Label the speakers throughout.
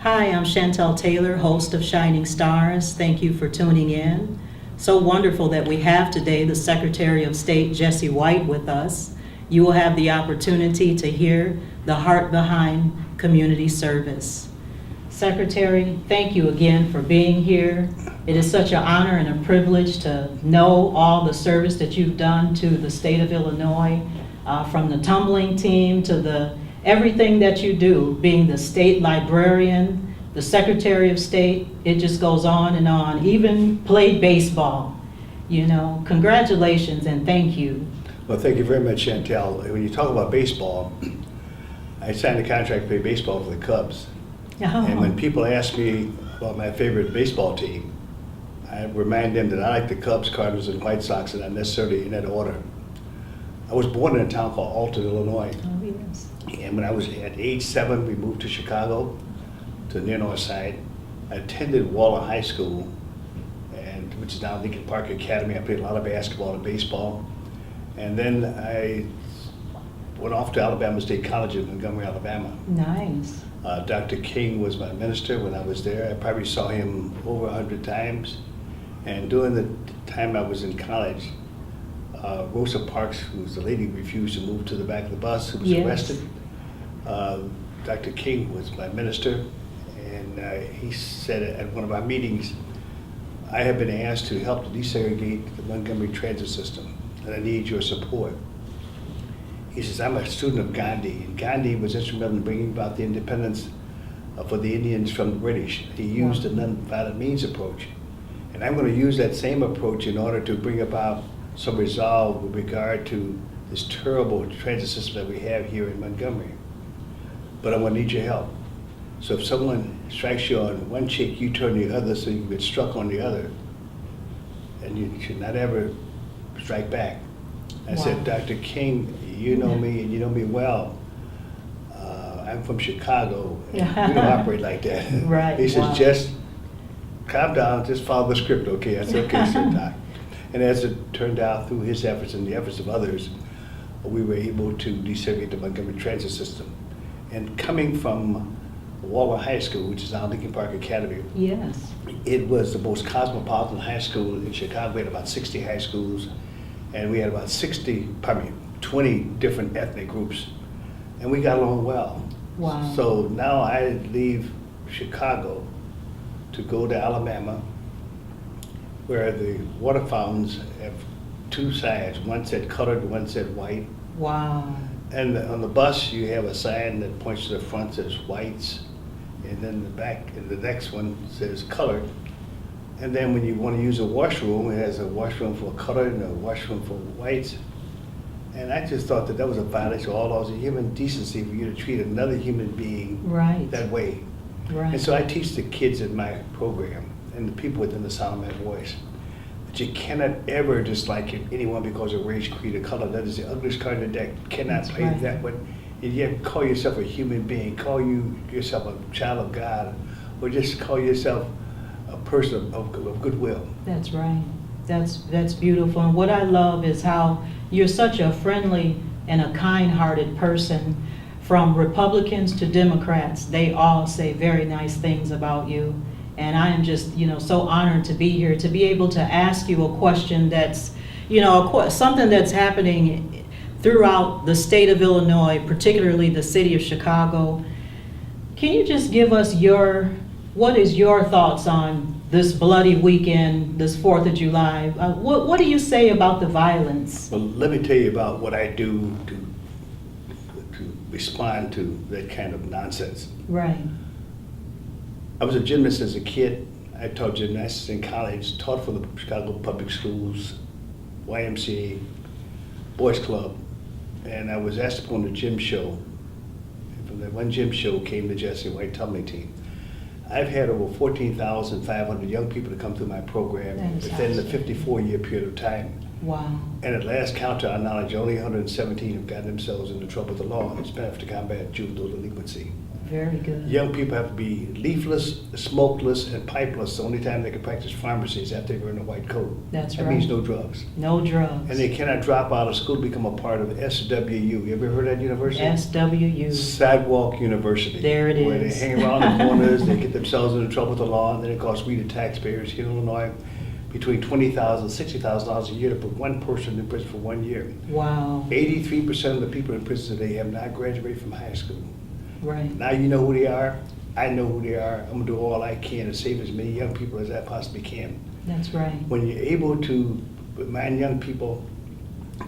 Speaker 1: Hi, I'm Shantal Taylor, host of Shining Stars. Thank you for tuning in. So wonderful that we have today the Secretary of State, Jesse White, with us. You will have the opportunity to hear the heart behind community service. Secretary, thank you again for being here. It is such an honor and a privilege to know all the service that you've done to the state of Illinois, from the tumbling team to everything that you do, being the state librarian, the Secretary of State. It just goes on and on. Even played baseball. You know, congratulations and thank you.
Speaker 2: Well, thank you very much, Shantal. When you talk about baseball, I signed a contract to play baseball for the Cubs.
Speaker 1: Oh.
Speaker 2: And when people ask me about my favorite baseball team, I remind them that I like the Cubs, Cardinals, and White Sox, and not necessarily in that order. I was born in a town called Alton, Illinois.
Speaker 1: Oh, yes.
Speaker 2: And when I was at age 7, we moved to Chicago, to the near north side. I attended Waller High School, which is now Lincoln Park Academy. I played a lot of basketball and baseball. And then I went off to Alabama State College in Montgomery, Alabama.
Speaker 1: Nice.
Speaker 2: Dr. King was my minister when I was there. I probably saw him over 100 times. And during the time I was in college, Rosa Parks, who was the lady who refused to move to the back of the bus, who was arrested. Dr. King was my minister, and he said at one of our meetings, I have been asked to help to desegregate the Montgomery transit system, and I need your support. He says, I'm a student of Gandhi, and Gandhi was instrumental in bringing about the independence for the Indians from the British. He used a nonviolent means approach, and I'm going to use that same approach in order to bring about some resolve with regard to this terrible transit system that we have here in Montgomery. But I'm going to need your help. So if someone strikes you on one cheek, you turn the other so you get struck on the other. And you should not ever strike back. I said, Dr. King, you know me and you know me well. I'm from Chicago, and we don't operate like that.
Speaker 1: Right.
Speaker 2: He says, just calm down, just follow the script, okay? I said, okay, sir, Doc. And as it turned out, through his efforts and the efforts of others, we were able to desegregate the Montgomery transit system. And coming from Waller High School, which is now Lincoln Park Academy,
Speaker 1: Yes.
Speaker 2: it was the most cosmopolitan high school in Chicago. We had about 60 high schools, and we had about 20 different ethnic groups, and we got along well.
Speaker 1: Wow.
Speaker 2: So now I leave Chicago to go to Alabama, where the water fountains have two sides. One said colored, one said white.
Speaker 1: Wow.
Speaker 2: And on the bus, you have a sign that points to the front, says whites, and then the back, and the next one says colored. And then when you want to use a washroom, it has a washroom for colored and a washroom for whites. And I just thought that was a violation of all laws of human decency for you to treat another human being that way.
Speaker 1: Right.
Speaker 2: And so I teach the kids in my program and the people within the sound of my voice that you cannot ever dislike anyone because of race, creed, or color. That is the ugliest card in the deck. Cannot play that one. And yet call yourself a human being, call yourself a child of God, or just call yourself a person of goodwill.
Speaker 1: That's right. That's beautiful. And what I love is how you're such a friendly and a kind-hearted person. From Republicans to Democrats, they all say very nice things about you. And I am just, so honored to be here, to be able to ask you a question that's, something that's happening throughout the state of Illinois, particularly the city of Chicago. Can you just give us what is your thoughts on this bloody weekend, this 4th of July? What do you say about the violence?
Speaker 2: Well, let me tell you about what I do to respond to that kind of nonsense.
Speaker 1: Right.
Speaker 2: I was a gymnast as a kid. I taught gymnastics in college, taught for the Chicago Public Schools, YMCA, Boys Club, and I was asked to put on the gym show. And from that one gym show came the Jesse White tumbling team. I've had over 14,500 young people to come through my program within the 54-year period of time.
Speaker 1: Wow.
Speaker 2: And at last count, to our knowledge, only 117 have gotten themselves into trouble with the law. It's been to combat juvenile delinquency.
Speaker 1: Very good.
Speaker 2: Young people have to be leafless, smokeless, and pipeless. The only time they can practice pharmacy is after they've earned a white coat.
Speaker 1: That's
Speaker 2: That
Speaker 1: right.
Speaker 2: means no drugs.
Speaker 1: No drugs.
Speaker 2: And they cannot drop out of school to become a part of SWU. You ever heard of that university?
Speaker 1: SWU.
Speaker 2: Sidewalk University.
Speaker 1: There it
Speaker 2: Where they
Speaker 1: is.
Speaker 2: hang around the corners, they get themselves into trouble with the law, and then it costs we, the taxpayers here in Illinois, between $20,000 and $60,000 a year to put one person in prison for 1 year.
Speaker 1: Wow.
Speaker 2: 83% of the people in prison today have not graduated from high school.
Speaker 1: Right.
Speaker 2: Now you know who they are. I know who they are. I'm gonna do all I can to save as many young people as I possibly can.
Speaker 1: That's right.
Speaker 2: When you're able to remind young people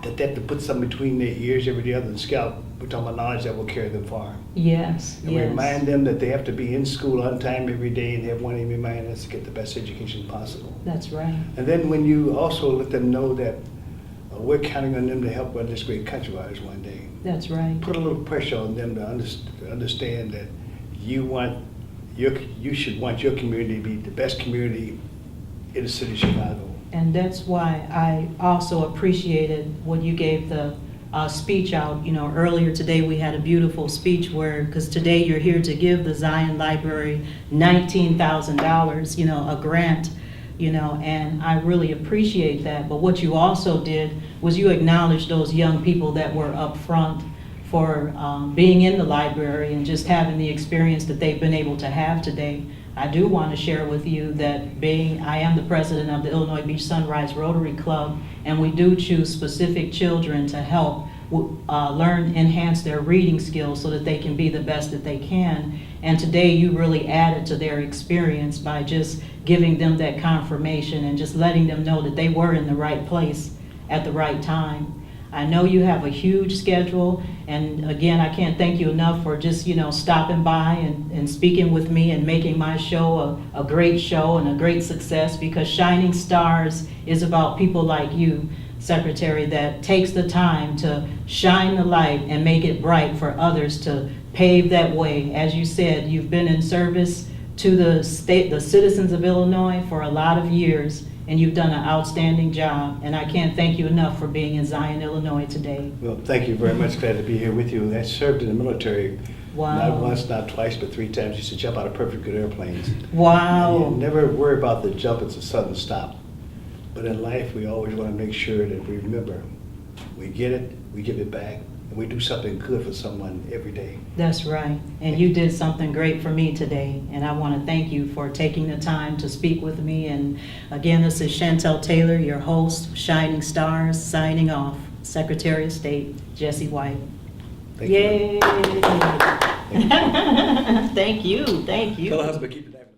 Speaker 2: that they have to put something between their ears every day other than scalp, we're talking about knowledge that will carry them far.
Speaker 1: Yes.
Speaker 2: And
Speaker 1: Yes.
Speaker 2: remind them that they have to be in school on time every day and have one aim in mind, that's to get the best education possible.
Speaker 1: That's right.
Speaker 2: And then when you also let them know that we're counting on them to help run this great country of ours one day.
Speaker 1: That's right.
Speaker 2: Put a little pressure on them to understand that you should want your community to be the best community in the city of Chicago.
Speaker 1: And that's why I also appreciated when you gave the speech out. You know, earlier today we had a beautiful speech where, because today you're here to give the Zion Library $19,000, you know, a grant, you know, and I really appreciate that. But what you also did was you acknowledged those young people that were up front for being in the library and just having the experience that they've been able to have today. I do want to share with you that I am the president of the Illinois Beach Sunrise Rotary Club, and we do choose specific children to help enhance their reading skills so that they can be the best that they can. And today you really added to their experience by just giving them that confirmation and just letting them know that they were in the right place at the right time. I know you have a huge schedule, and again, I can't thank you enough for just, you know, stopping by and speaking with me and making my show a great show and a great success, because Shining Stars is about people like you, Secretary, that takes the time to shine the light and make it bright for others to pave that way. As you said, you've been in service to the citizens of Illinois for a lot of years, and you've done an outstanding job, and I can't thank you enough for being in Zion, Illinois today.
Speaker 2: Well, thank you very much. Glad to be here with you. I served in the military.
Speaker 1: Wow.
Speaker 2: Not once, not twice, but 3 times. Used to jump out of perfect good airplanes.
Speaker 1: Wow.
Speaker 2: And you never worry about the jump, it's a sudden stop. But in life, we always want to make sure that we remember, we get it, we give it back, and we do something good for someone every day.
Speaker 1: That's right. And you did something great for me today, and I want to thank you for taking the time to speak with me. And again, this is Shantal Taylor, your host, Shining Stars, signing off. Secretary of State, Jesse White.
Speaker 2: Thank you.
Speaker 1: Yay! Thank you, thank you.
Speaker 2: Tell the husband, keep it that way.